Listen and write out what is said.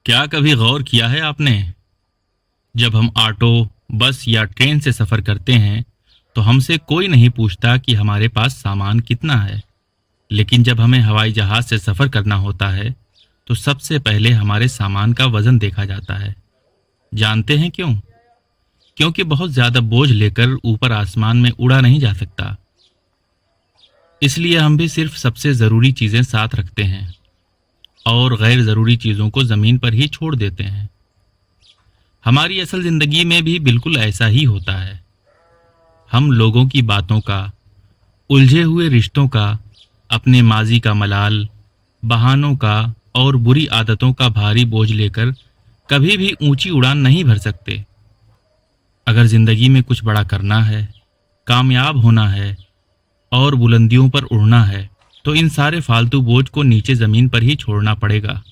क्या कभी गौर किया है आपने, जब हम ऑटो, बस या ट्रेन से सफ़र करते हैं तो हमसे कोई नहीं पूछता कि हमारे पास सामान कितना है। लेकिन जब हमें हवाई जहाज़ से सफ़र करना होता है तो सबसे पहले हमारे सामान का वज़न देखा जाता है। जानते हैं क्यों? क्योंकि बहुत ज़्यादा बोझ लेकर ऊपर आसमान में उड़ा नहीं जा सकता। इसलिए हम भी सिर्फ सबसे ज़रूरी चीज़ें साथ रखते हैं और गैर ज़रूरी चीज़ों को ज़मीन पर ही छोड़ देते हैं। हमारी असल ज़िंदगी में भी बिल्कुल ऐसा ही होता है। हम लोगों की बातों का, उलझे हुए रिश्तों का, अपने माजी का मलाल, बहानों का और बुरी आदतों का भारी बोझ लेकर कभी भी ऊंची उड़ान नहीं भर सकते। अगर ज़िंदगी में कुछ बड़ा करना है, कामयाब होना है और बुलंदियों पर उड़ना है तो इन सारे फालतू बोझ को नीचे ज़मीन पर ही छोड़ना पड़ेगा।